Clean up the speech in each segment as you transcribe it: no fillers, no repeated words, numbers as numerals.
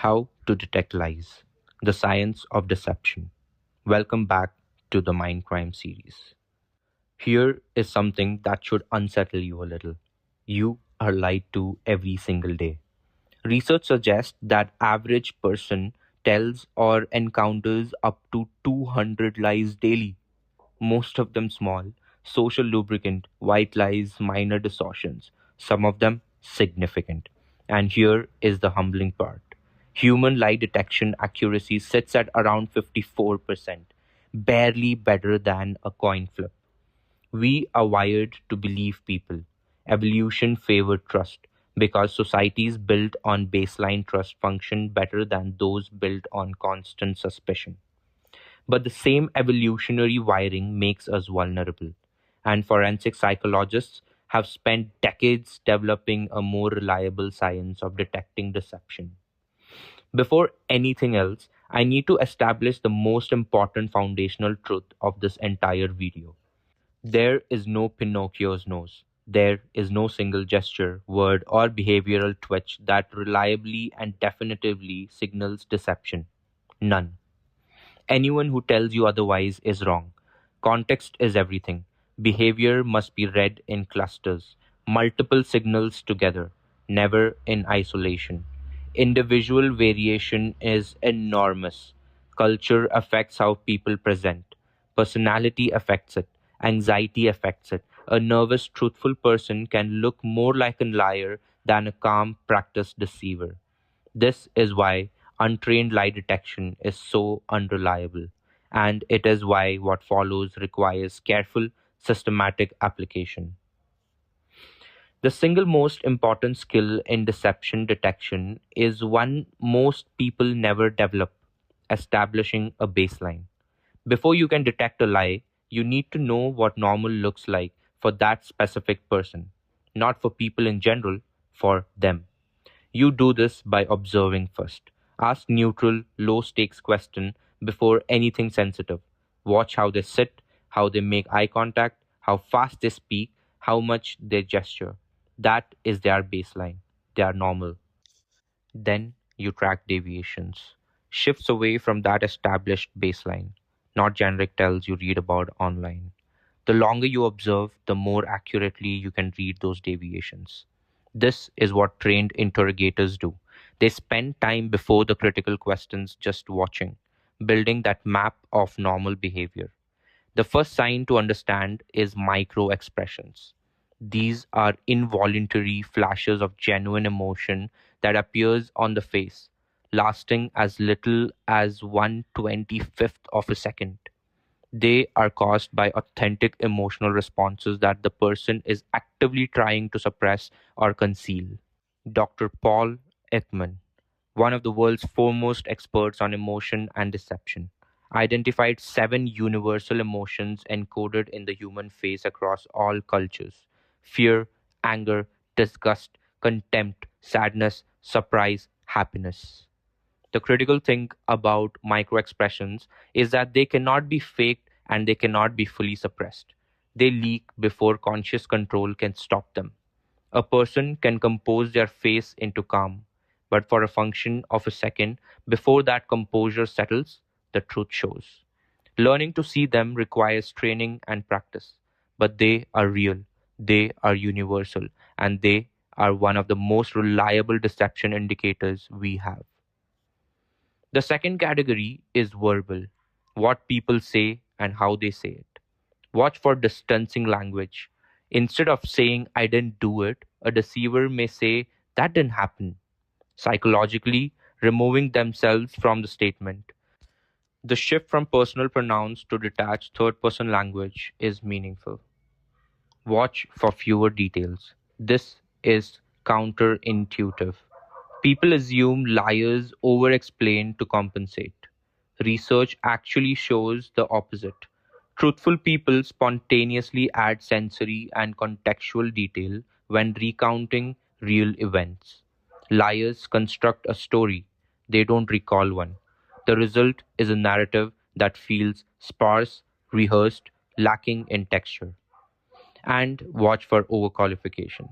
How to Detect Lies, the Science of Deception. Welcome back to the MindCrime series. Here is something that should unsettle you a little. You are lied to every single day. Research suggests that average person tells or encounters up to 200 lies daily, most of them small, social lubricant, white lies, minor distortions, some of them significant. And here is the humbling part. Human lie detection accuracy sits at around 54%, barely better than a coin flip. We are wired to believe people. Evolution favored trust because societies built on baseline trust function better than those built on constant suspicion. But the same evolutionary wiring makes us vulnerable, and forensic psychologists have spent decades developing a more reliable science of detecting deception. Before anything else, I need to establish the most important foundational truth of this entire video. There is no Pinocchio's nose. There is no single gesture, word, or behavioral twitch that reliably and definitively signals deception. None. Anyone who tells you otherwise is wrong. Context is everything. Behavior must be read in clusters, multiple signals together, never in isolation. Individual variation is enormous. Culture affects how people present. Personality affects it. Anxiety affects it. A nervous, truthful person can look more like a liar than a calm, practiced deceiver. This is why untrained lie detection is so unreliable, and it is why what follows requires careful, systematic application. The single most important skill in deception detection is one most people never develop: establishing a baseline. Before you can detect a lie, you need to know what normal looks like for that specific person, not for people in general, for them. You do this by observing first. Ask neutral, low stakes questions before anything sensitive. Watch how they sit, how they make eye contact, how fast they speak, how much they gesture. That is their baseline. They are normal. Then you track deviations. Shifts away from that established baseline, not generic tells you read about online. The longer you observe, the more accurately you can read those deviations. This is what trained interrogators do. They spend time before the critical questions just watching, building that map of normal behavior. The first sign to understand is micro expressions. These are involuntary flashes of genuine emotion that appears on the face, lasting as little as 1/25th of a second. They are caused by authentic emotional responses that the person is actively trying to suppress or conceal. Dr. Paul Ekman, one of the world's foremost experts on emotion and deception, identified 7 universal emotions encoded in the human face across all cultures: fear, anger, disgust, contempt, sadness, surprise, happiness. The critical thing about microexpressions is that they cannot be faked and they cannot be fully suppressed. They leak before conscious control can stop them. A person can compose their face into calm, but for a function of a second, before that composure settles, the truth shows. Learning to see them requires training and practice, but they are real, they are universal, and they are one of the most reliable deception indicators we have. The second category is verbal: what people say and how they say it. Watch for distancing language. Instead of saying, I didn't do it, a deceiver may say, that didn't happen, psychologically removing themselves from the statement. The shift from personal pronouns to detached third person language is meaningful. Watch for fewer details. This is counterintuitive. People assume liars over explain to compensate. Research actually shows the opposite. Truthful people spontaneously add sensory and contextual detail when recounting real events. Liars construct a story, they don't recall one. The result is a narrative that feels sparse, rehearsed, lacking in texture. And watch for overqualification.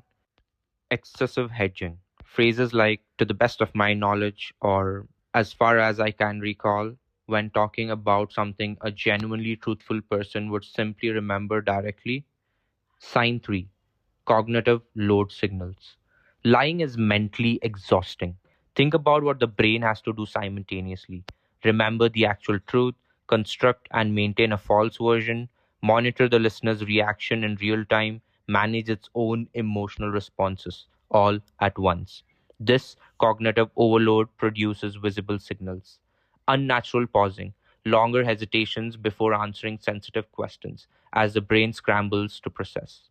Excessive hedging. Phrases like "to the best of my knowledge" or "as far as I can recall," when talking about something a genuinely truthful person would simply remember directly. Sign 3: Cognitive load signals. Lying is mentally exhausting. Think about what the brain has to do simultaneously: remember the actual truth, construct and maintain a false version, monitor the listener's reaction in real time, manage its own emotional responses, all at once. This cognitive overload produces visible signals: unnatural pausing, longer hesitations before answering sensitive questions as the brain scrambles to process;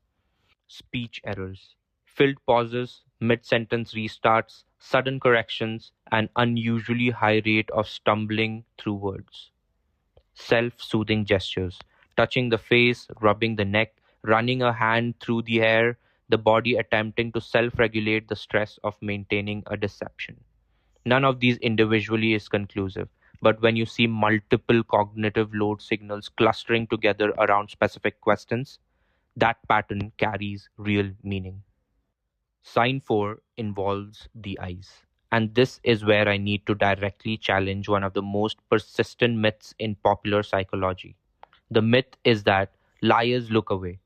speech errors, filled pauses, mid sentence restarts, sudden corrections, an unusually high rate of stumbling through words; self soothing gestures, touching the face, rubbing the neck, running a hand through the hair, the body attempting to self regulate the stress of maintaining a deception. None of these individually is conclusive, but when you see multiple cognitive load signals clustering together around specific questions, that pattern carries real meaning. Sign 4 involves the eyes. And this is where I need to directly challenge one of the most persistent myths in popular psychology. The myth is that liars look away,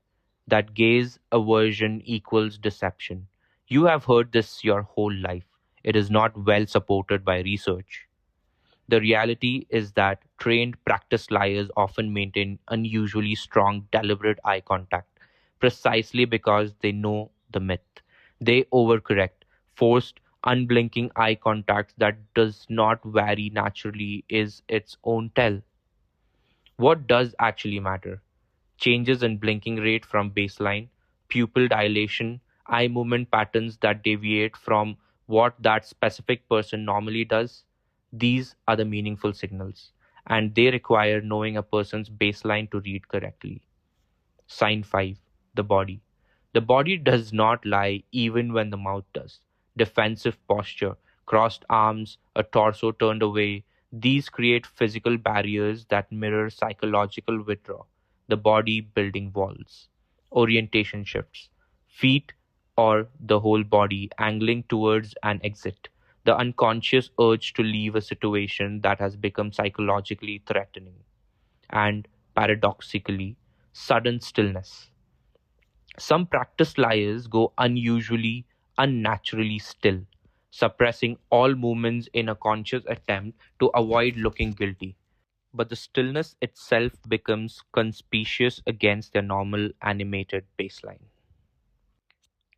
that gaze aversion equals deception. You have heard this your whole life. It is not well supported by research. The reality is that trained, practiced liars often maintain unusually strong, deliberate eye contact, precisely because they know the myth. They overcorrect. Forced, unblinking eye contact that does not vary naturally is its own tell. What does actually matter? Changes in blinking rate from baseline, pupil dilation, eye movement patterns that deviate from what that specific person normally does. These are the meaningful signals, and they require knowing a person's baseline to read correctly. Sign 5: The body. The body does not lie even when the mouth does. Defensive posture, crossed arms, a torso turned away, these create physical barriers that mirror psychological withdrawal, the body building walls. Orientation shifts, feet or the whole body angling towards an exit, the unconscious urge to leave a situation that has become psychologically threatening. And paradoxically, sudden stillness. Some practiced liars go unusually, unnaturally still, suppressing all movements in a conscious attempt to avoid looking guilty. But the stillness itself becomes conspicuous against their normal animated baseline.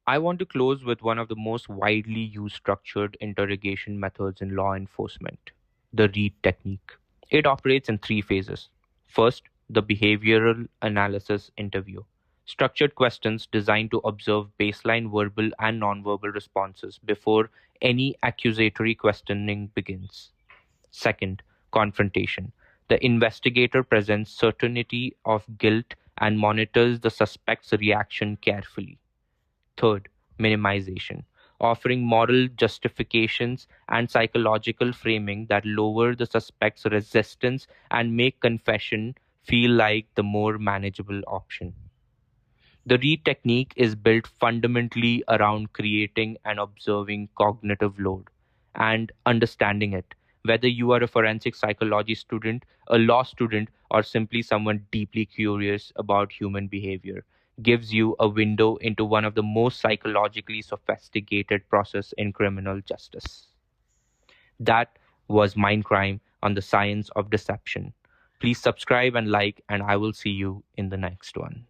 I want to close with one of the most widely used structured interrogation methods in law enforcement: the read technique. It operates in three phases. First, the behavioral analysis interview. Structured questions designed to observe baseline verbal and nonverbal responses before any accusatory questioning begins. Second, confrontation. The investigator presents certainty of guilt and monitors the suspect's reaction carefully. Third, minimization, offering moral justifications and psychological framing that lower the suspect's resistance and make confession feel like the more manageable option. The read technique is built fundamentally around creating and observing cognitive load and understanding it. Whether you are a forensic psychology student, a law student, or simply someone deeply curious about human behavior, gives you a window into one of the most psychologically sophisticated process in criminal justice. That was MindCrime on the science of deception. Please subscribe and like, and I will see you in the next one.